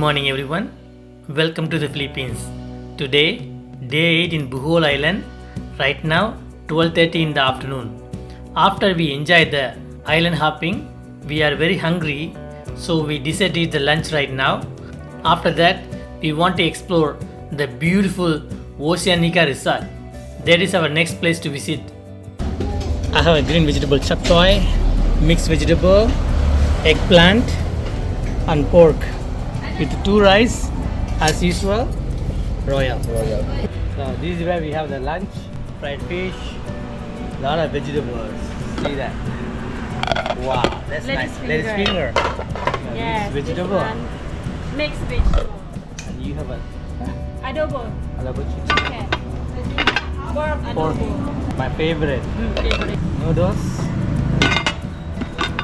morning everyone. Welcome to the Philippines. Today, day 8 in Bohol Island. Right now, 12:30 in the afternoon. After we enjoyed the island hopping, we are very hungry, so we decided to eat the lunch right now. After that, we want to explore the beautiful Oceanica resort. That is our next place to visit. I have a green vegetable chap choy, mixed vegetable, eggplant, and pork with 2 rice as usual. Royal. So this is where we have the lunch, fried fish, lot of vegetables. See that? Wow, that's nice. Lettuce finger. Yes, Vegetable. Mixed vegetable. And you have a Adobo. chicken. Okay. Pork Pork. adobo. My favorite. Favorite. Noodles.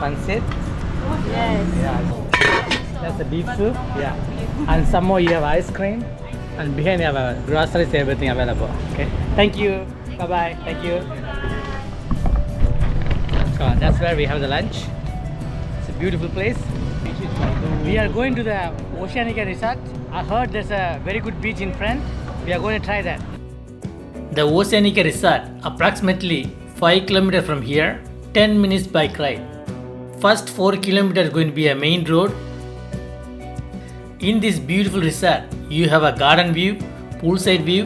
Pancit. Yes. Yeah. That's the beef soup. Yeah. And some more you have ice cream. And behind you have groceries, everything available. Okay. Thank you. Bye bye. Thank you. So that's where we have the lunch. It's a beautiful place. We are going to the Oceanica resort. I heard there's a very good beach in front. We are going to try that. The Oceanica resort, approximately 5 kilometers from here, 10 minutes bike ride. First 4 kilometers going to be a main road. In this beautiful resort, you have a garden view, poolside view,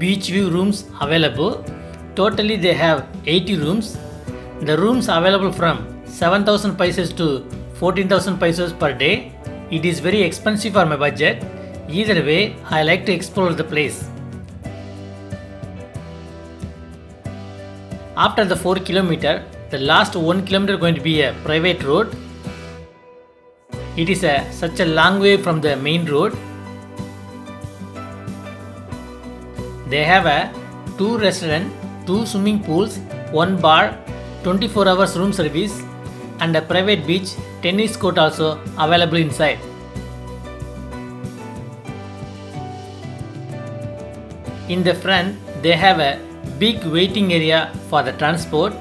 beach view rooms available. Totally they have 80 rooms. The rooms available from 7,000 pesos to 14,000 pesos per day. It is very expensive for my budget. Either way, I like to explore the place. After the 4 kilometer, the last 1 kilometer going to be a private road. It is such a long way from the main road. They have 2 restaurants, 2 swimming pools, 1 bar, 24 hours room service, and a private beach, tennis court also available inside. In the front, they have a big waiting area for the transport.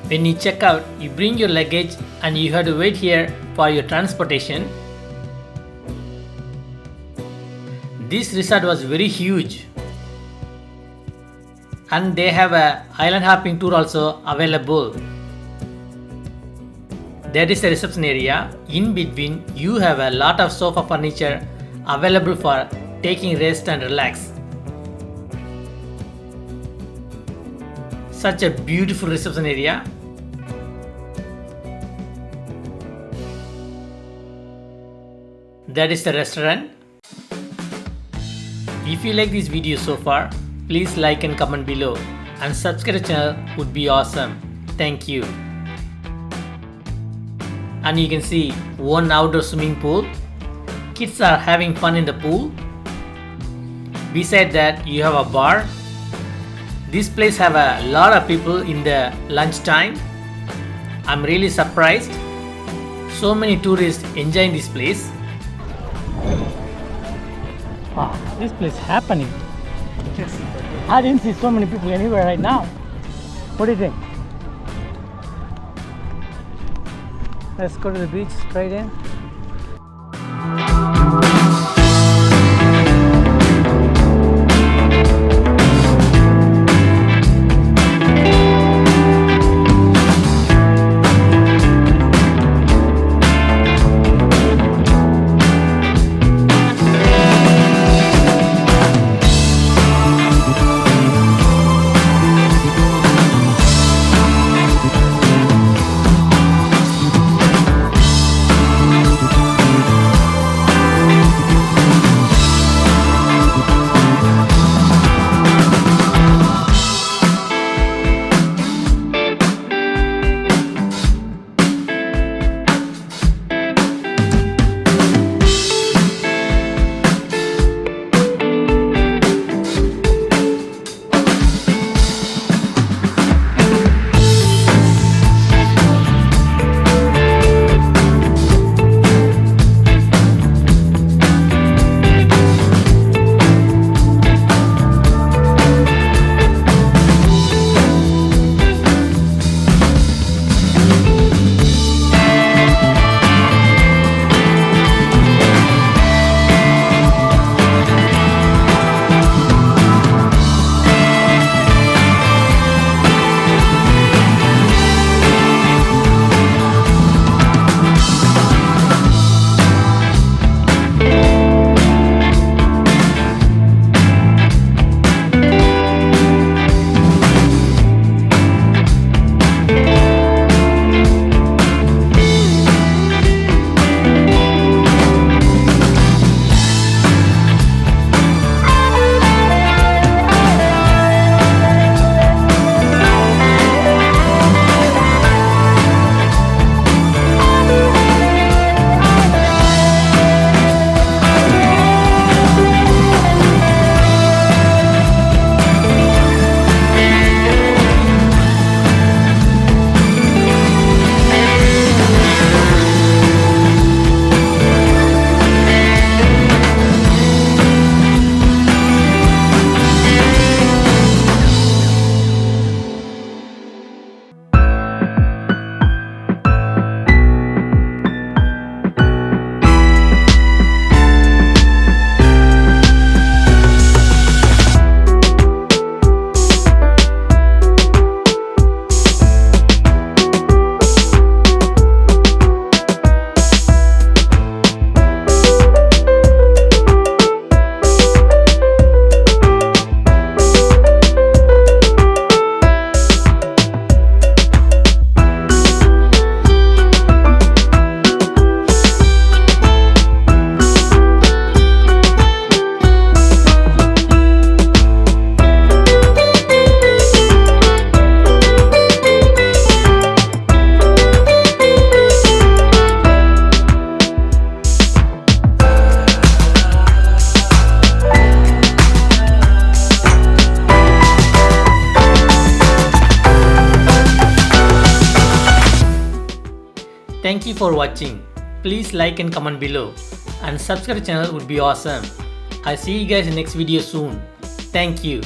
When you check out, you bring your luggage and you have to wait here for your transportation. This resort was very huge. And they have a island hopping tour also available. That is the reception area. In between, you have a lot of sofa furniture available for taking rest and relax. Such a beautiful reception area. That is the restaurant. If you like this video so far, please like and comment below, and subscribe to the channel would be awesome. Thank you. And you can see 1 outdoor swimming pool. Kids are having fun in the pool. Beside that, you have a bar. This place have a lot of people in the lunch time. I'm really surprised. So many tourists enjoying this place. Wow, this place happening. I didn't see so many people anywhere right now. What do you think? Let's go to the beach straight in. Thank you for watching. Please like and comment below. And subscribe channel would be awesome. I'll see you guys in next video soon. Thank you.